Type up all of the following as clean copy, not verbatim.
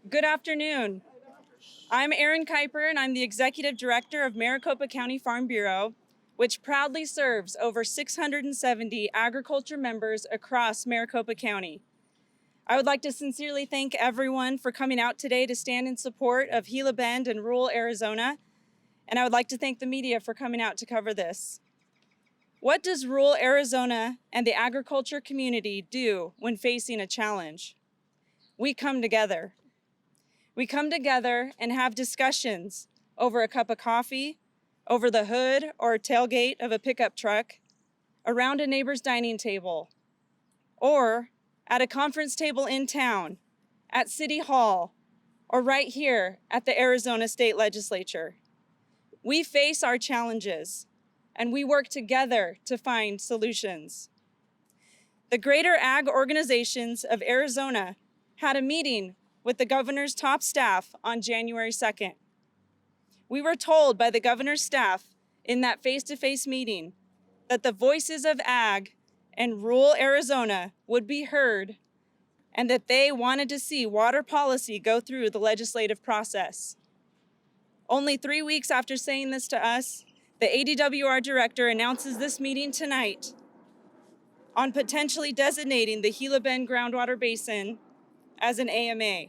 Good afternoon. I'm Erin Kuiper, and I'm the Executive Director of Maricopa County Farm Bureau, which proudly serves over 670 agriculture members across Maricopa County. I would like to sincerely thank everyone for coming out today to stand in support of Gila Bend and rural Arizona, and I would like to thank the media for coming out to cover this. What does rural Arizona and the agriculture community do when facing a challenge? We come together. We come together and have discussions over a cup of coffee, over the hood or tailgate of a pickup truck, around a neighbor's dining table, or at a conference table in town, at City Hall, or right here at the Arizona State Legislature. We face our challenges, and we work together to find solutions. The Greater Ag Organizations of Arizona had a meeting with the governor's top staff on January 2nd. We were told by the governor's staff in that face-to-face meeting that the voices of ag and rural Arizona would be heard and that they wanted to see water policy go through the legislative process. Only 3 weeks after saying this to us, the ADWR director announces this meeting tonight on potentially designating the Gila Bend Groundwater Basin as an AMA.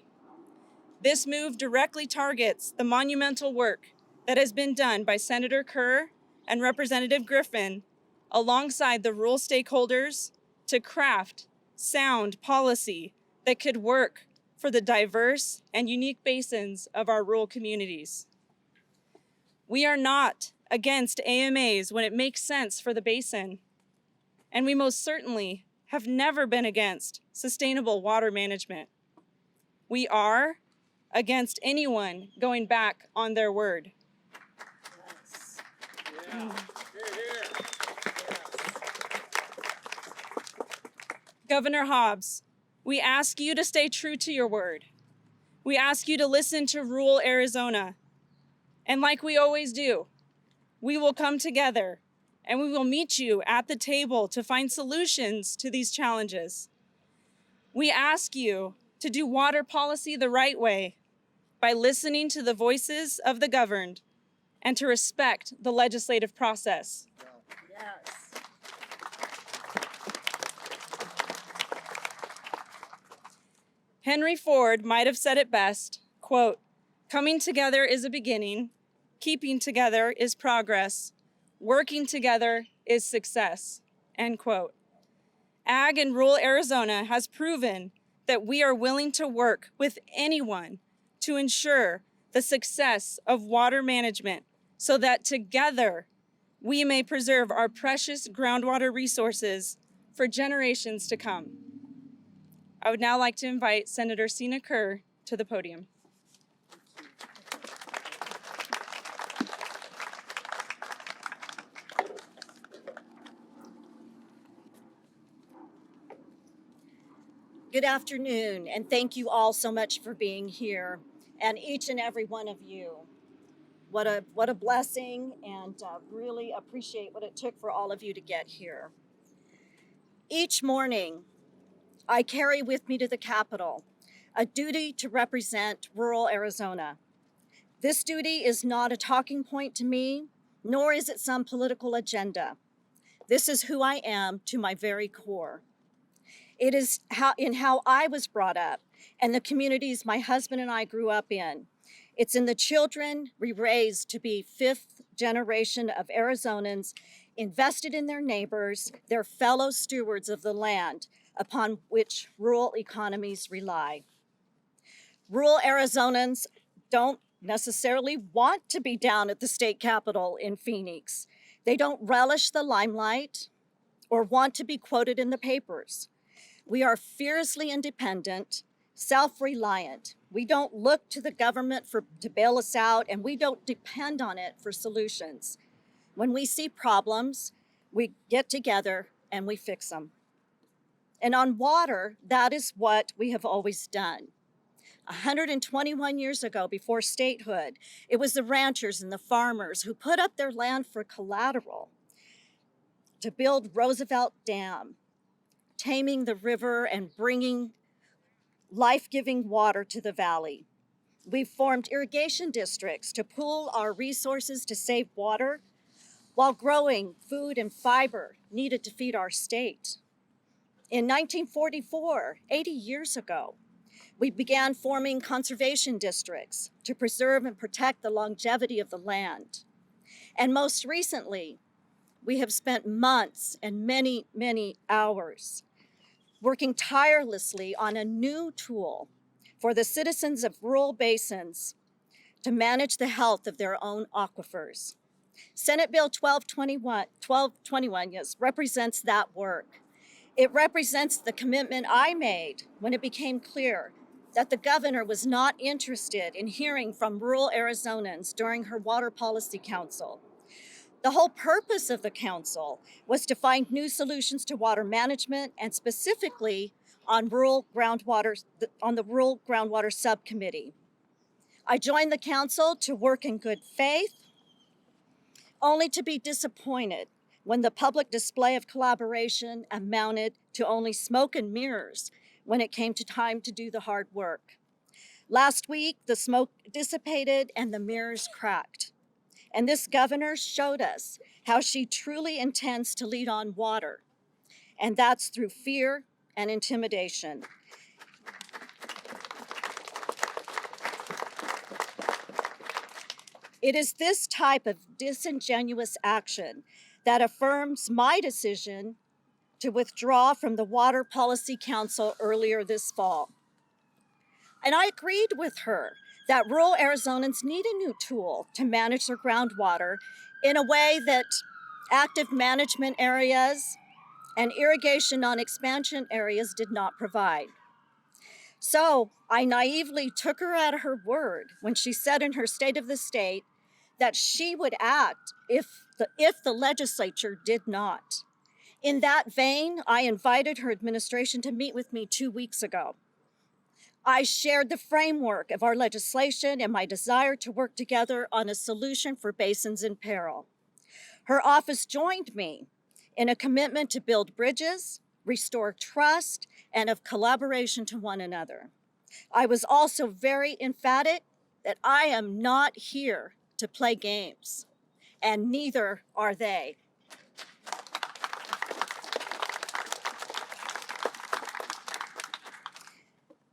This move directly targets the monumental work that has been done by Senator Kerr and Representative Griffin alongside the rural stakeholders to craft sound policy that could work for the diverse and unique basins of our rural communities. We are not against AMAs when it makes sense for the basin, and we most certainly have never been against sustainable water management. We are against anyone going back on their word. Yes. Yeah. Governor Hobbs, we ask you to stay true to your word. We ask you to listen to rural Arizona. And like we always do, we will come together and we will meet you at the table to find solutions to these challenges. We ask you to do water policy the right way by listening to the voices of the governed and to respect the legislative process. Yes. Henry Ford might have said it best, quote, "Coming together is a beginning, keeping together is progress, working together is success," end quote. Ag in rural Arizona has proven that we are willing to work with anyone to ensure the success of water management so that together we may preserve our precious groundwater resources for generations to come. I would now like to invite Senator Sina Kerr to the podium. Good afternoon, and thank you all so much for being here, and each and every one of you. What a blessing, and really appreciate what it took for all of you to get here. Each morning, I carry with me to the Capitol a duty to represent rural Arizona. This duty is not a talking point to me, nor is it some political agenda. This is who I am to my very core. It is how I was brought up and the communities my husband and I grew up in. It's in the children we raised to be fifth generation of Arizonans invested in their neighbors, their fellow stewards of the land upon which rural economies rely. Rural Arizonans don't necessarily want to be down at the state capitol in Phoenix. They don't relish the limelight or want to be quoted in the papers. We are fiercely independent, self-reliant. We don't look to the government to bail us out, and we don't depend on it for solutions. When we see problems, we get together and we fix them. And on water, that is what we have always done. 121 years ago, before statehood, it was the ranchers and the farmers who put up their land for collateral to build Roosevelt Dam, taming the river and bringing life-giving water to the valley. We've formed irrigation districts to pool our resources to save water while growing food and fiber needed to feed our state. In 1944, 80 years ago, we began forming conservation districts to preserve and protect the longevity of the land. And most recently, we have spent months and many, many hours working tirelessly on a new tool for the citizens of rural basins to manage the health of their own aquifers. Senate Bill 1221 represents that work. It represents the commitment I made when it became clear that the governor was not interested in hearing from rural Arizonans during her Water Policy Council. The whole purpose of the council was to find new solutions to water management, and specifically on the rural groundwater subcommittee. I joined the council to work in good faith, only to be disappointed when the public display of collaboration amounted to only smoke and mirrors when it came to time to do the hard work. Last week, the smoke dissipated and the mirrors cracked. And this governor showed us how she truly intends to lead on water, and that's through fear and intimidation. It is this type of disingenuous action that affirms my decision to withdraw from the Water Policy Council earlier this fall. And I agreed with her that rural Arizonans need a new tool to manage their groundwater in a way that active management areas and irrigation on expansion areas did not provide. So I naively took her at her word when she said in her State of the State that she would act if the legislature did not. In that vein, I invited her administration to meet with me 2 weeks ago. I shared the framework of our legislation and my desire to work together on a solution for basins in peril. Her office joined me in a commitment to build bridges, restore trust, and of collaboration to one another. I was also very emphatic that I am not here to play games, and neither are they.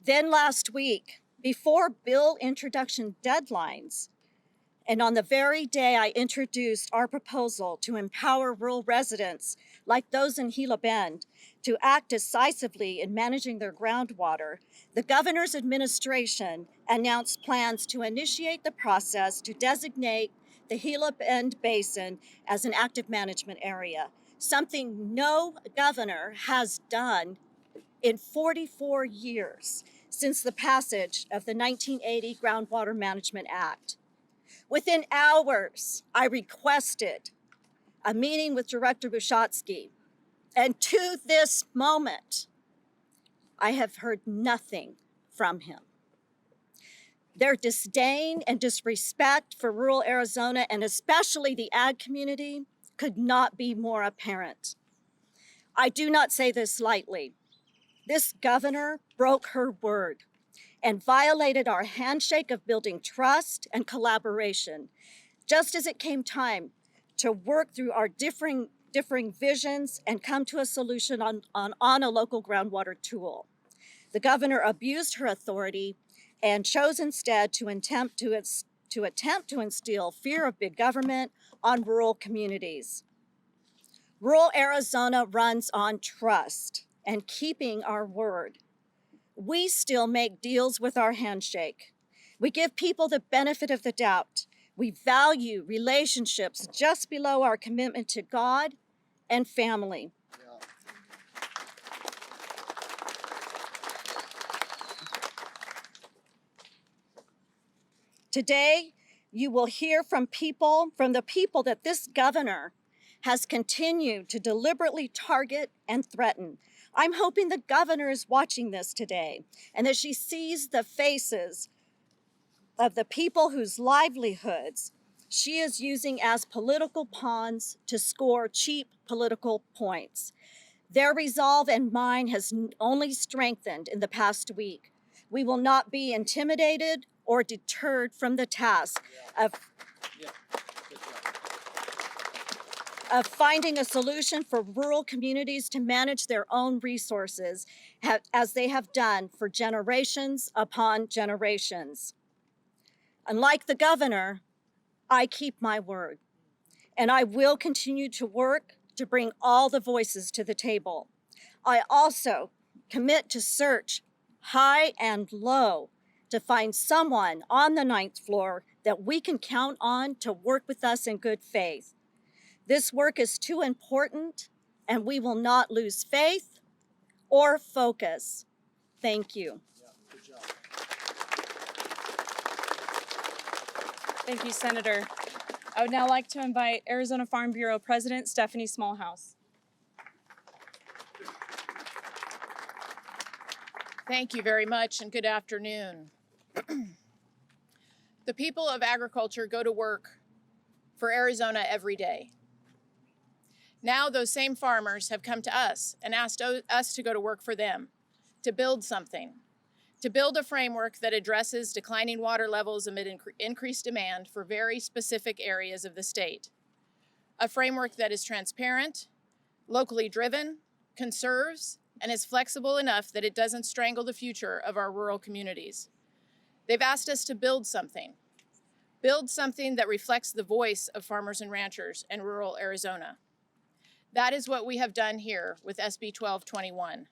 Then last week, before bill introduction deadlines, and on the very day I introduced our proposal to empower rural residents like those in Gila Bend to act decisively in managing their groundwater, the governor's administration announced plans to initiate the process to designate the Gila Bend Basin as an active management area, something no governor has done in 44 years since the passage of the 1980 Groundwater Management Act. Within hours, I requested a meeting with Director Bushatsky, and to this moment, I have heard nothing from him. Their disdain and disrespect for rural Arizona, and especially the ag community, could not be more apparent. I do not say this lightly. This governor broke her word and violated our handshake of building trust and collaboration, just as it came time to work through our differing visions and come to a solution on a local groundwater tool. The governor abused her authority and chose instead to attempt to instill fear of big government on rural communities. Rural Arizona runs on trust and keeping our word. We still make deals with our handshake. We give people the benefit of the doubt. We value relationships just below our commitment to God and family. Today, you will hear from the people that this governor has continued to deliberately target and threaten. I'm hoping the governor is watching this today and that she sees the faces of the people whose livelihoods she is using as political pawns to score cheap political points. Their resolve and mine has only strengthened in the past week We will not be intimidated or deterred from the task of finding a solution for rural communities to manage their own resources, as they have done for generations upon generations. Unlike the governor, I keep my word, and I will continue to work to bring all the voices to the table. I also commit to search high and low to find someone on the 9th floor that we can count on to work with us in good faith. This work is too important, and we will not lose faith or focus. Thank you. Yeah, good job. Thank you, Senator. I would now like to invite Arizona Farm Bureau President Stephanie Smallhouse. Thank you very much, and good afternoon. The people of agriculture go to work for Arizona every day. Now those same farmers have come to us and asked us to go to work for them, to build something, to build a framework that addresses declining water levels amid increased demand for very specific areas of the state. A framework that is transparent, locally driven, conserves, and is flexible enough that it doesn't strangle the future of our rural communities. They've asked us to build something that reflects the voice of farmers and ranchers in rural Arizona. That is what we have done here with SB 1221.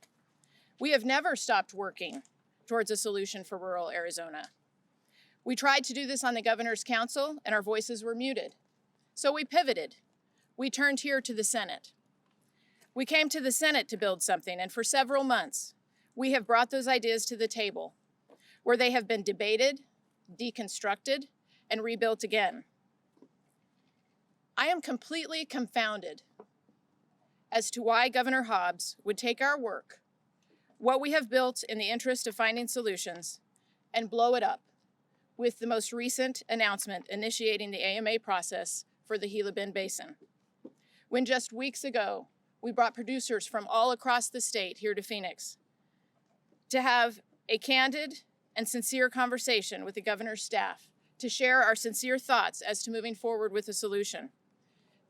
We have never stopped working towards a solution for rural Arizona. We tried to do this on the Governor's Council, and our voices were muted. So we pivoted. We turned here to the Senate. We came to the Senate to build something, and for several months, we have brought those ideas to the table, where they have been debated, deconstructed, and rebuilt again. I am completely confounded as to why Governor Hobbs would take our work, what we have built in the interest of finding solutions, and blow it up with the most recent announcement initiating the AMA process for the Gila Bend Basin. When just weeks ago, we brought producers from all across the state here to Phoenix to have a candid and sincere conversation with the governor's staff to share our sincere thoughts as to moving forward with a solution.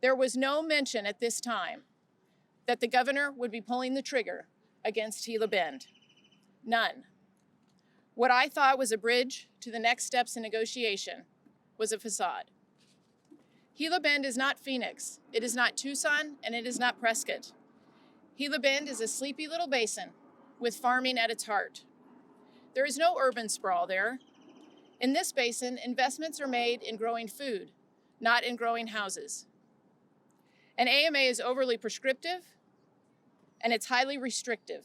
There was no mention at this time that the governor would be pulling the trigger against Gila Bend. None. What I thought was a bridge to the next steps in negotiation was a facade. Gila Bend is not Phoenix, it is not Tucson, and it is not Prescott. Gila Bend is a sleepy little basin with farming at its heart. There is no urban sprawl there. In this basin, investments are made in growing food, not in growing houses. And AMA is overly prescriptive, and it's highly restrictive.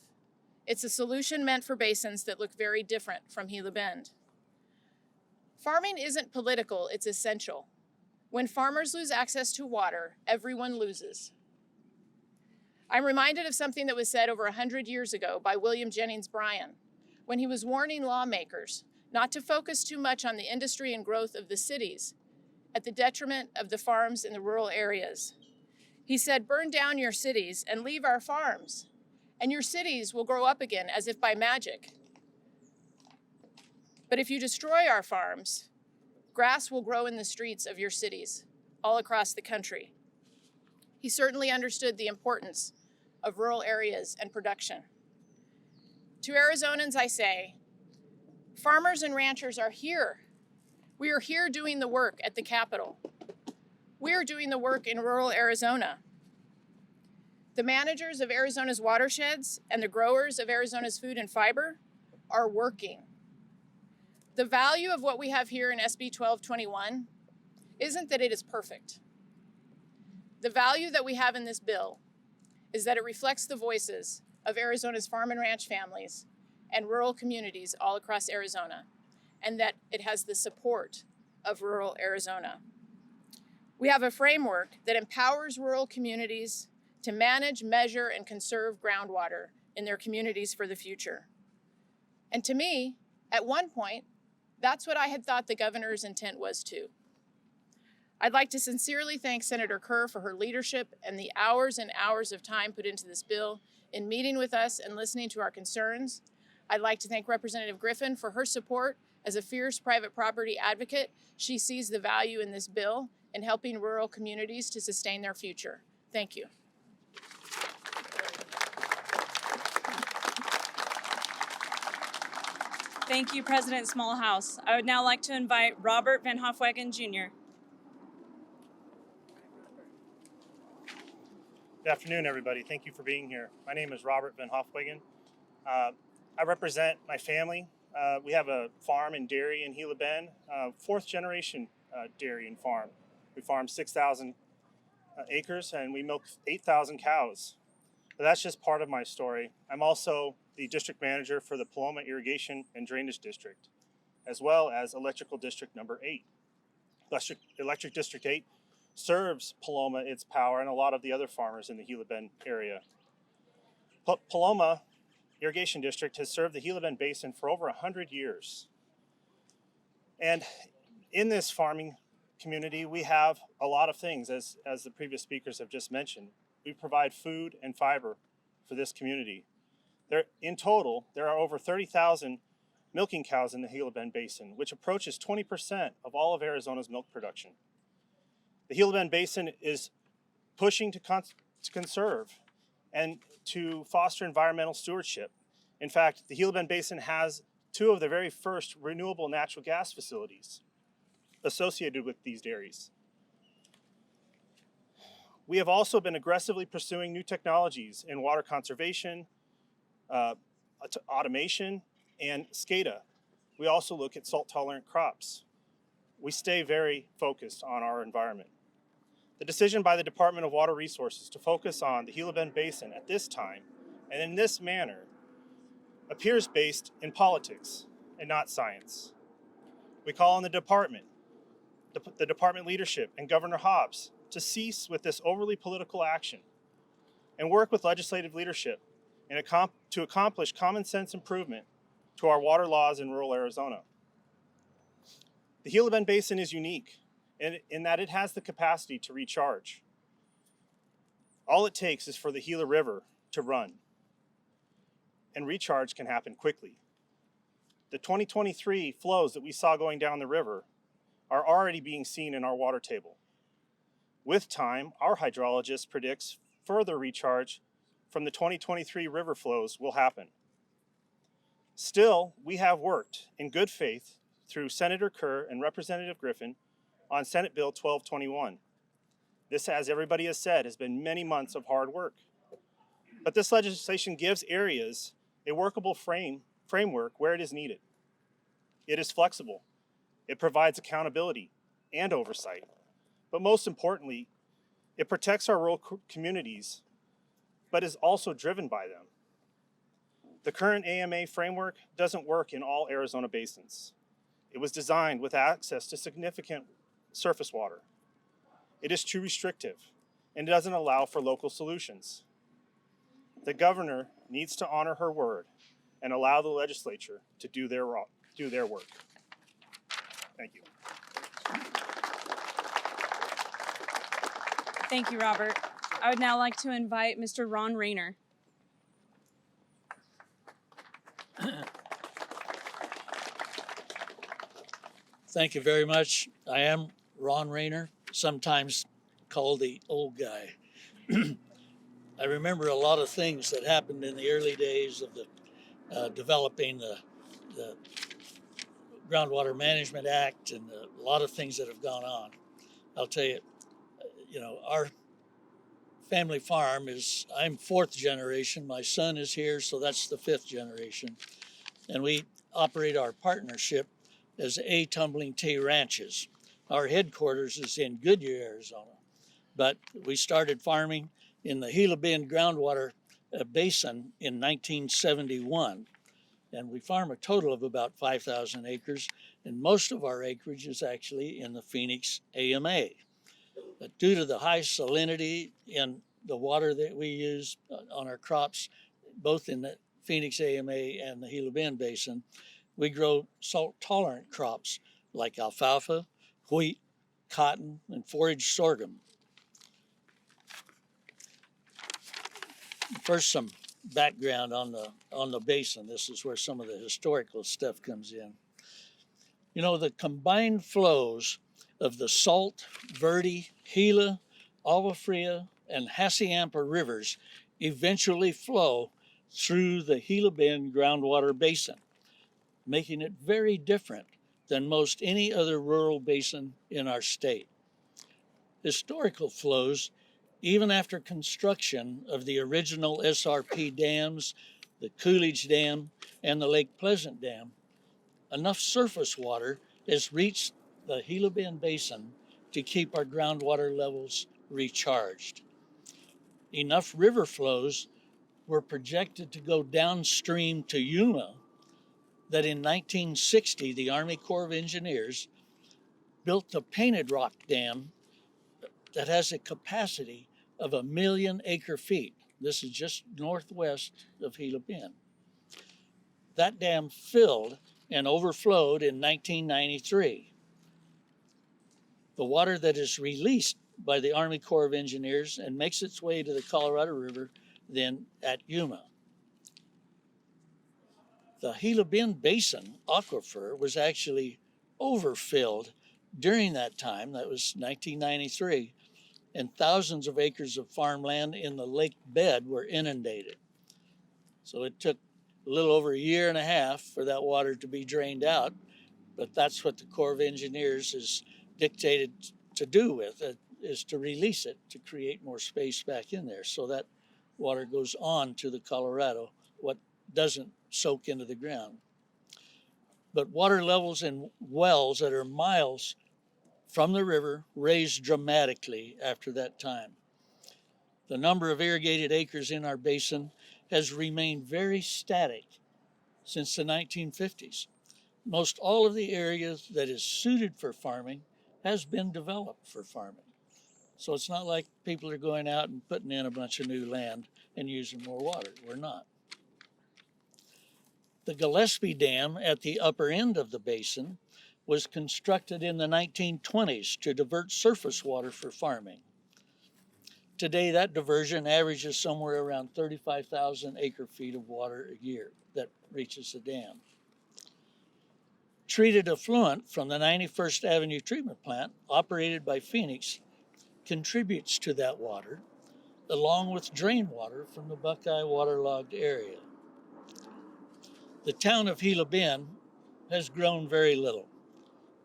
It's a solution meant for basins that look very different from Gila Bend. Farming isn't political, it's essential. When farmers lose access to water, everyone loses. I'm reminded of something that was said over 100 years ago by William Jennings Bryan, when he was warning lawmakers not to focus too much on the industry and growth of the cities at the detriment of the farms in the rural areas. He said, "Burn down your cities and leave our farms, and your cities will grow up again as if by magic. But if you destroy our farms, grass will grow in the streets of your cities all across the country." He certainly understood the importance of rural areas and production. To Arizonans, I say, farmers and ranchers are here. We are here doing the work at the Capitol. We are doing the work in rural Arizona. The managers of Arizona's watersheds and the growers of Arizona's food and fiber are working. The value of what we have here in SB 1221 isn't that it is perfect. The value that we have in this bill is that it reflects the voices of Arizona's farm and ranch families and rural communities all across Arizona, and that it has the support of rural Arizona. We have a framework that empowers rural communities to manage, measure, and conserve groundwater in their communities for the future. And to me, at one point, that's what I had thought the governor's intent was too. I'd like to sincerely thank Senator Kerr for her leadership and the hours and hours of time put into this bill in meeting with us and listening to our concerns. I'd like to thank Representative Griffin for her support. As a fierce private property advocate, she sees the value in this bill in helping rural communities to sustain their future. Thank you. Thank you, President Smallhouse. I would now like to invite Robert Van Hofwegen Jr. Good afternoon, everybody. Thank you for being here. My name is Robert Van Hofwegen. I represent my family. We have a farm and dairy in Gila Bend, fourth generation dairy and farm. We farm 6,000 acres and we milk 8,000 cows. But that's just part of my story. I'm also the district manager for the Paloma Irrigation and Drainage District, as well as Electrical District number 8. Electric District 8 serves Paloma, its power, and a lot of the other farmers in the Gila Bend area. Paloma Irrigation District has served the Gila Bend Basin for over 100 years. And in this farming community, we have a lot of things, as the previous speakers have just mentioned. We provide food and fiber for this community. In total, there are over 30,000 milking cows in the Gila Bend Basin, which approaches 20% of all of Arizona's milk production. The Gila Bend Basin is pushing to conserve and to foster environmental stewardship. In fact, the Gila Bend Basin has 2 of the very first renewable natural gas facilities associated with these dairies. We have also been aggressively pursuing new technologies in water conservation, automation, and SCADA. We also look at salt-tolerant crops. We stay very focused on our environment. The decision by the Department of Water Resources to focus on the Gila Bend Basin at this time and in this manner appears based in politics and not science. We call on the department leadership, and Governor Hobbs to cease with this overly political action and work with legislative leadership to accomplish common sense improvement to our water laws in rural Arizona. The Gila Bend Basin is unique in that it has the capacity to recharge. All it takes is for the Gila River to run, and recharge can happen quickly. The 2023 flows that we saw going down the river are already being seen in our water table. With time, our hydrologist predicts further recharge from the 2023 river flows will happen. Still, we have worked in good faith through Senator Kerr and Representative Griffin on Senate Bill 1221. This, as everybody has said, has been many months of hard work. But this legislation gives areas a workable framework where it is needed. It is flexible. It provides accountability and oversight. But most importantly, it protects our rural communities, but is also driven by them. The current AMA framework doesn't work in all Arizona basins. It was designed with access to significant surface water. It is too restrictive and doesn't allow for local solutions. The governor needs to honor her word and allow the legislature to do their work. Thank you. Thank you, Robert. I would now like to invite Mr. Ron Rayner. Thank you very much. I am Ron Rayner, sometimes called the old guy. I remember a lot of things that happened in the early days of the developing the Groundwater Management Act and a lot of things that have gone on. I'll tell you, our family farm I'm 4th generation. My son is here, so that's the 5th generation. And we operate our partnership as A. Tumbling Tay Ranches. Our headquarters is in Goodyear, Arizona. But we started farming in the Gila Bend Groundwater Basin in 1971. And we farm a total of about 5,000 acres. And most of our acreage is actually in the Phoenix AMA. But due to the high salinity in the water that we use on our crops, both in the Phoenix AMA and the Gila Bend Basin, we grow salt-tolerant crops like alfalfa, wheat, cotton, and forage sorghum. First, some background on the basin. This is where some of the historical stuff comes in. You know, the combined flows of the Salt, Verde, Gila, Agua Fria, and Hassayampa rivers eventually flow through the Gila Bend groundwater basin, making it very different than most any other rural basin in our state. Historical flows, even after construction of the original SRP dams, the Coolidge Dam, and the Lake Pleasant Dam, enough surface water has reached the Gila Bend Basin to keep our groundwater levels recharged. Enough river flows were projected to go downstream to Yuma that in 1960, the Army Corps of Engineers built the Painted Rock Dam that has a capacity of 1 million acre feet. This is just northwest of Gila Bend. That dam filled and overflowed in 1993. The water that is released by the Army Corps of Engineers and makes its way to the Colorado River then at Yuma. The Gila Bend Basin aquifer was actually overfilled during that time, that was 1993, and thousands of acres of farmland in the lake bed were inundated. So it took a little over 1.5 years for that water to be drained out, but that's what the Corps of Engineers is dictated to do with it, is to release it to create more space back in there. So that water goes on to the Colorado, what doesn't soak into the ground. But water levels in wells that are miles from the river raised dramatically after that time. The number of irrigated acres in our basin has remained very static since the 1950s. Most all of the area that is suited for farming has been developed for farming. So it's not like people are going out and putting in a bunch of new land and using more water. We're not. The Gillespie Dam at the upper end of the basin was constructed in the 1920s to divert surface water for farming. Today, that diversion averages somewhere around 35,000 acre feet of water a year that reaches the dam. Treated effluent from the 91st Avenue treatment plant, operated by Phoenix, contributes to that water, along with drain water from the Buckeye waterlogged area. The town of Gila Bend has grown very little,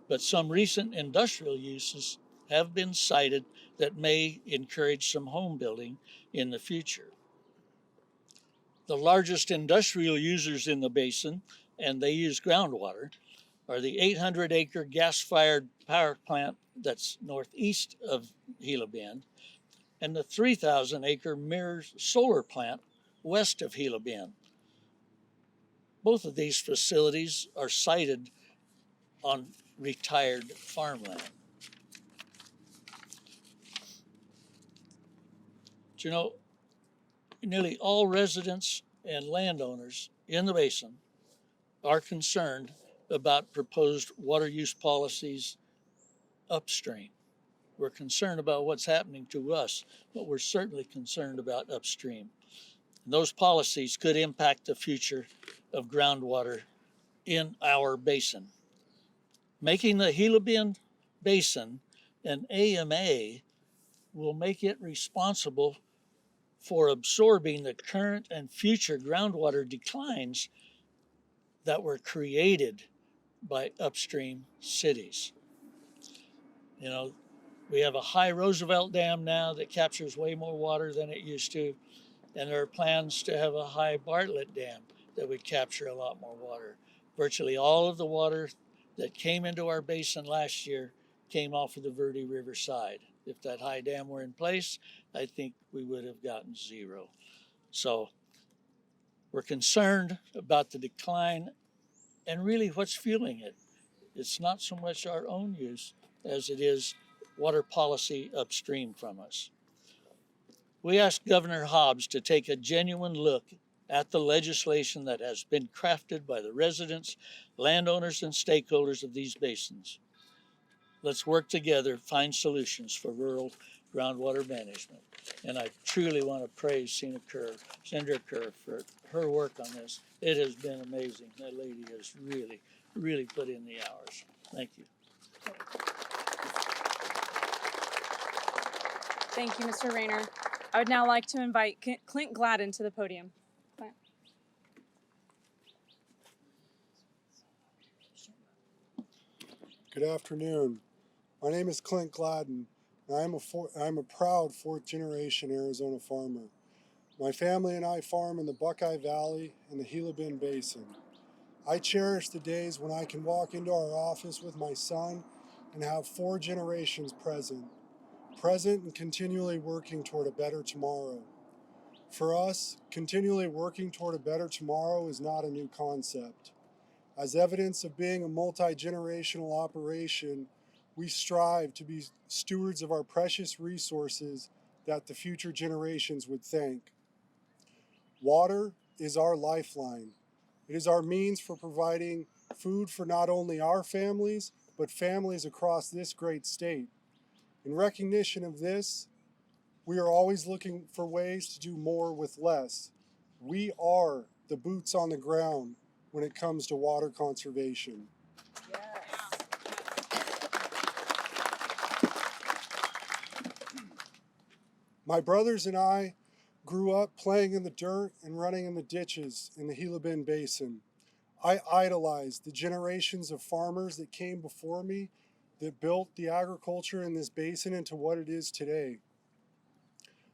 but some recent industrial uses have been cited that may encourage some home building in the future. The largest industrial users in the basin, and they use groundwater, are the 800-acre gas-fired power plant that's northeast of Gila Bend, and the 3,000-acre Mirror solar plant west of Gila Bend. Both of these facilities are sited on retired farmland. But you know, nearly all residents and landowners in the basin are concerned about proposed water use policies upstream. We're concerned about what's happening to us, but we're certainly concerned about upstream. And those policies could impact the future of groundwater in our basin. Making the Gila Bend Basin an AMA will make it responsible for absorbing the current and future groundwater declines that were created by upstream cities. You know, we have a high Roosevelt Dam now that captures way more water than it used to, and there are plans to have a high Bartlett Dam that would capture a lot more water. Virtually all of the water that came into our basin last year came off of the Verde River side. If that high dam were in place, I think we would have gotten zero. So we're concerned about the decline and really what's fueling it. It's not so much our own use as it is water policy upstream from us. We asked Governor Hobbs to take a genuine look at the legislation that has been crafted by the residents, landowners, and stakeholders of these basins. Let's work together, find solutions for rural groundwater management. And I truly want to praise Senator Kerr for her work on this. It has been amazing. That lady has really put in the hours. Thank you. Thank you, Mr. Rayner. I would now like to invite Clint Gladden to the podium. Clint. Good afternoon. My name is Clint Gladden, and I'm a proud fourth-generation Arizona farmer. My family and I farm in the Buckeye Valley and the Gila Bend Basin. I cherish the days when I can walk into our office with my son and have 4 generations present and continually working toward a better tomorrow. For us, continually working toward a better tomorrow is not a new concept. As evidence of being a multi-generational operation, we strive to be stewards of our precious resources that the future generations would thank. Water is our lifeline. It is our means for providing food for not only our families, but families across this great state. In recognition of this, we are always looking for ways to do more with less. We are the boots on the ground when it comes to water conservation. My brothers and I grew up playing in the dirt and running in the ditches in the Gila Bend Basin. I idolized the generations of farmers that came before me that built the agriculture in this basin into what it is today.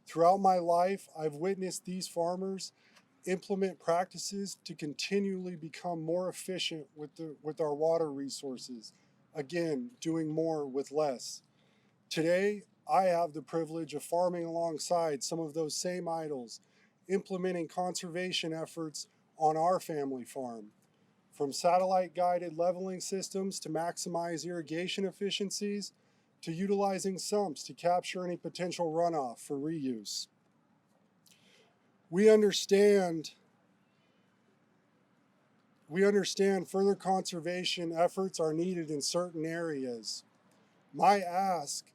Throughout my life, I've witnessed these farmers implement practices to continually become more efficient with our water resources. Again, doing more with less. Today, I have the privilege of farming alongside some of those same idols, implementing conservation efforts on our family farm. From satellite-guided leveling systems to maximize irrigation efficiencies, to utilizing sumps to capture any potential runoff for reuse. We understand further conservation efforts are needed in certain areas. My ask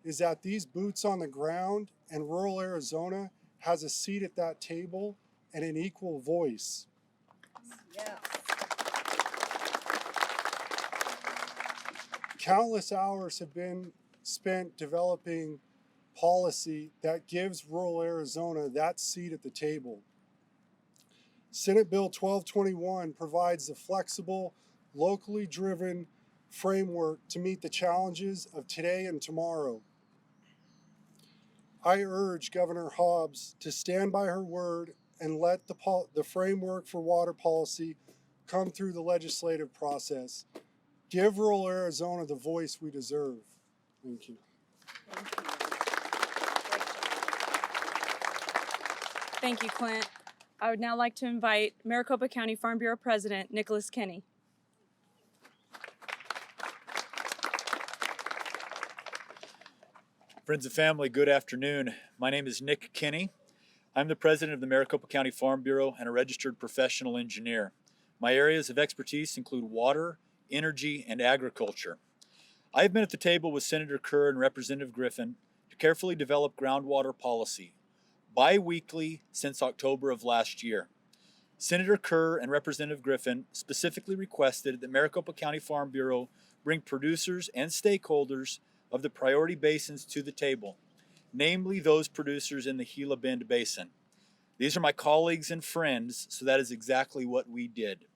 is that these boots on the ground and rural Arizona has a seat at that table and an equal voice. Yes. Countless hours have been spent developing policy that gives rural Arizona that seat at the table. Senate Bill 1221 provides the flexible, locally driven framework to meet the challenges of today and tomorrow. I urge Governor Hobbs to stand by her word and let the framework for water policy come through the legislative process. Give rural Arizona the voice we deserve. Thank you. Thank you, Clint. I would now like to invite Maricopa County Farm Bureau President Nicholas Kenny. Friends and family, good afternoon. My name is Nick Kinney. I'm the president of the Maricopa County Farm Bureau and a registered professional engineer. My areas of expertise include water, energy, and agriculture. I have been at the table with Senator Kerr and Representative Griffin to carefully develop groundwater policy, bi-weekly since October of last year. Senator Kerr and Representative Griffin specifically requested that Maricopa County Farm Bureau bring producers and stakeholders of the priority basins to the table, namely those producers in the Gila Bend Basin. These are my colleagues and friends, so that is exactly what we did.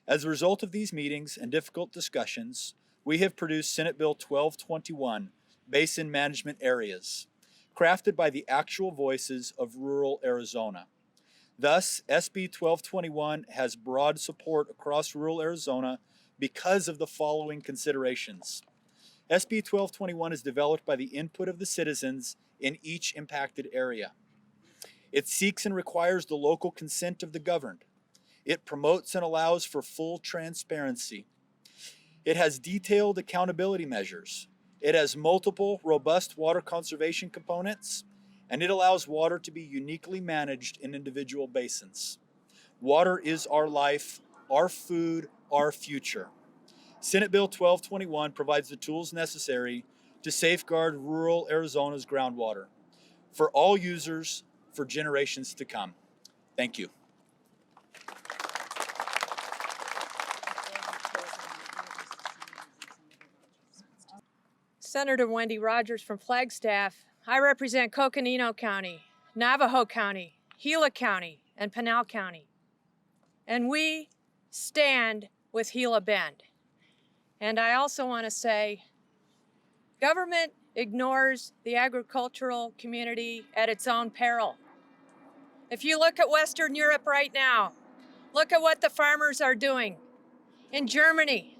As a result of these meetings and difficult discussions, we have produced Senate Bill 1221, Basin Management Areas, crafted by the actual voices of rural Arizona. Thus, SB 1221 has broad support across rural Arizona because of the following considerations. SB 1221 is developed by the input of the citizens in each impacted area. It seeks and requires the local consent of the governed. It promotes and allows for full transparency. It has detailed accountability measures. It has multiple robust water conservation components, and it allows water to be uniquely managed in individual basins. Water is our life, our food, our future. Senate Bill 1221 provides the tools necessary to safeguard rural Arizona's groundwater for all users for generations to come. Thank you. Senator Wendy Rogers from Flagstaff. I represent Coconino County, Navajo County, Gila County, and Pinal County. And we stand with Gila Bend. And I also want to say, government ignores the agricultural community at its own peril. If you look at Western Europe right now, look at what the farmers are doing in Germany,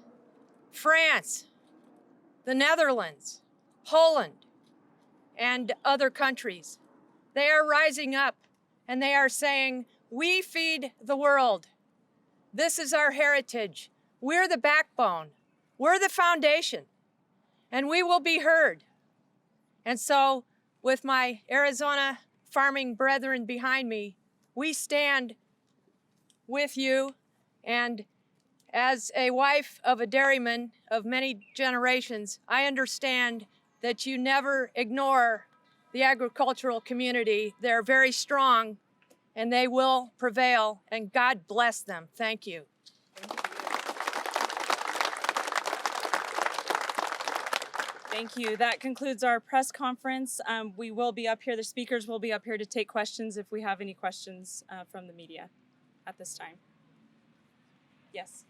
France, the Netherlands, Poland, and other countries. They are rising up and they are saying, we feed the world. This is our heritage. We're the backbone. We're the foundation, and we will be heard. And so, with my Arizona farming brethren behind me, we stand with you. And as a wife of a dairyman of many generations, I understand that you never ignore the agricultural community. They're very strong, and they will prevail, and God bless them. Thank you. Thank you. That concludes our press conference. We will be up here. The speakers will be up here to take questions if we have any questions from the media at this time. Yes.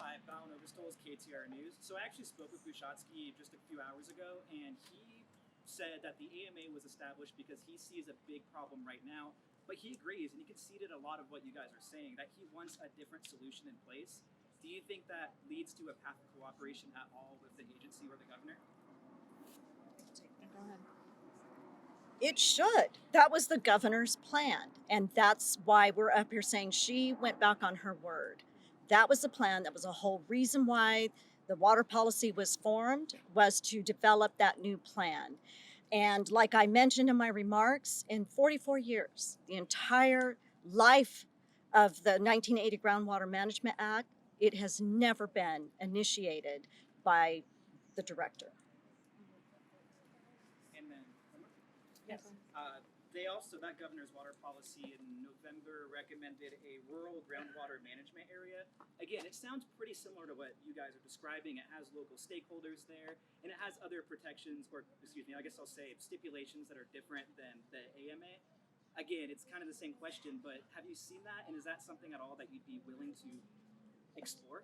Hi, Fallon Overstoles, KTR News. So I actually spoke with Bushatsky just a few hours ago, and he said that the AMA was established because he sees a big problem right now, but he agrees, and he conceded a lot of what you guys are saying, that he wants a different solution in place. Do you think that leads to a path of cooperation at all with the agency or the governor? Go ahead. It should. That was the governor's plan. And that's why we're up here saying she went back on her word. That was the plan. That was the whole reason why the water policy was formed, was to develop that new plan. And like I mentioned in my remarks, in 44 years, the entire life of the 1980 Groundwater Management Act, it has never been initiated by the director. And then, Yes. they also, that governor's water policy in November recommended a rural groundwater management area. Again, it sounds pretty similar to what you guys are describing. It has local stakeholders there, and it has other protections, or excuse me, I guess I'll say stipulations that are different than the AMA. Again, it's kind of the same question, but have you seen that, and is that something at all that you'd be willing to explore?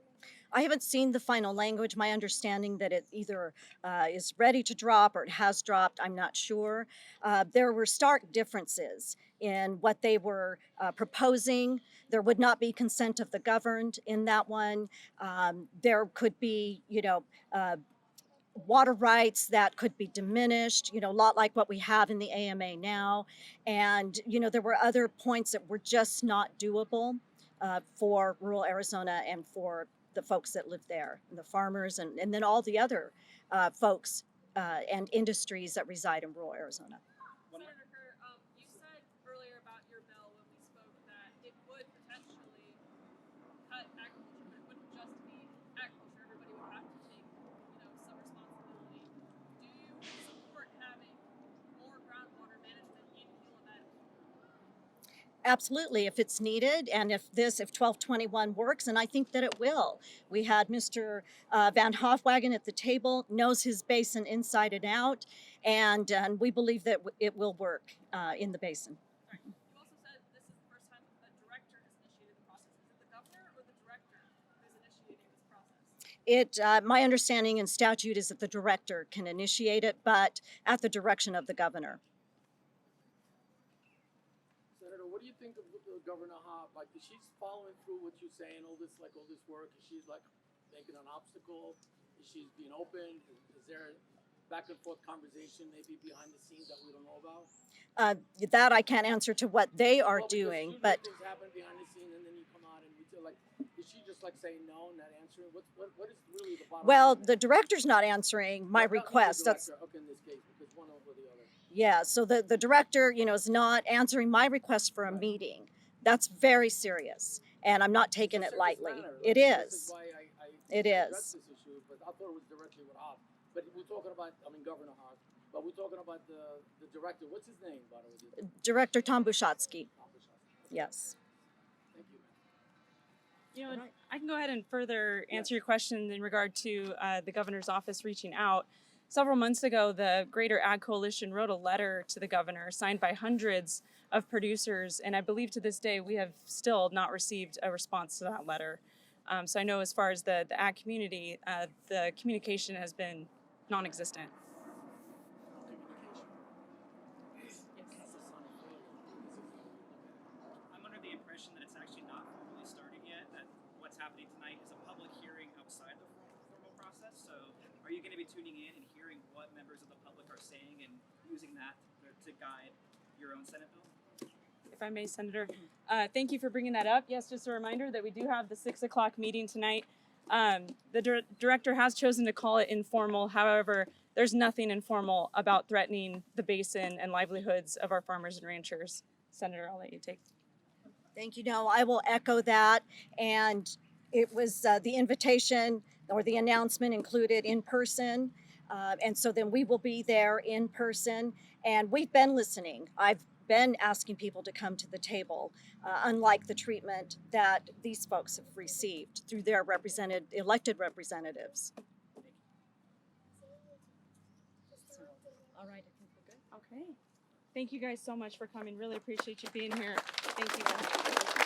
I haven't seen the final language. My understanding that it either is ready to drop or it has dropped, I'm not sure. There were stark differences in what they were proposing. There would not be consent of the governed in that one. There could be, water rights that could be diminished, a lot like what we have in the AMA now. And, there were other points that were just not doable for rural Arizona and for the folks that live there, and the farmers, and then all the other folks and industries that reside in rural Arizona. Senator Kerr, you said earlier about your bill when we spoke that it would potentially cut agriculture, but it wouldn't just be agriculture. Everybody would have to take, some responsibility. Do you support having more groundwater management in Gila Bend? Absolutely, if it's needed, and if 1221 works, and I think that it will. We had Mr. Van Hofwagen at the table, knows his basin inside and out, and we believe that it will work in the basin. Right. You also said this is the first time that the director has initiated the process. Is it the governor or the director who's initiating this process? My understanding in statute is that the director can initiate it, but at the direction of the governor. Senator, what do you think of Governor Hobbs? Like, is she following through what you're saying, all this work? Is she making an obstacle? Is she being open? Is there back and forth conversation maybe behind the scenes that we don't know about? That I can't answer to what they are Well, doing, but but things happen behind the scene, and then you come out and you feel like, is she just saying no and not answering? What is really the bottom well, line? the director's not answering my Not the request. That's director, okay, in this case, because one over the other. yeah. So the director, is not answering my request for a meeting. That's very serious, and I'm not taking it lightly. It This is is. why I It addressed is. this issue, but I thought it was directly with Hobbs. But we're talking about, I mean, Governor Hobbs, but we're talking about the director. What's his name, by the way? Director Tom Bushatsky. Yes. Thank you. You know, I can go ahead and further answer your question in regard to the governor's office reaching out. Several months ago, the Greater Ag Coalition wrote a letter to the governor signed by hundreds of producers, and I believe to this day we have still not received a response to that letter. So I know as far as the ag community, the communication has been non-existent. I'm under the impression that it's actually not formally started yet, that what's happening tonight is a public hearing outside the formal process. So are you going to be tuning in and hearing what members of the public are saying and using that to guide your own Senate bill? If I may, Senator, thank you for bringing that up. Yes, just a reminder that we do have the 6 o'clock meeting tonight. The director has chosen to call it informal. However, there's nothing informal about threatening the basin and livelihoods of our farmers and ranchers. Senator, I'll let you take. Thank you. No, I will echo that. And it was the invitation or the announcement included in person. And so then we will be there in person. And we've been listening. I've been asking people to come to the table, unlike the treatment that these folks have received through their elected representatives. All right, I think we're good. Okay. Thank you guys so much for coming. Really appreciate you being here. Thank you guys.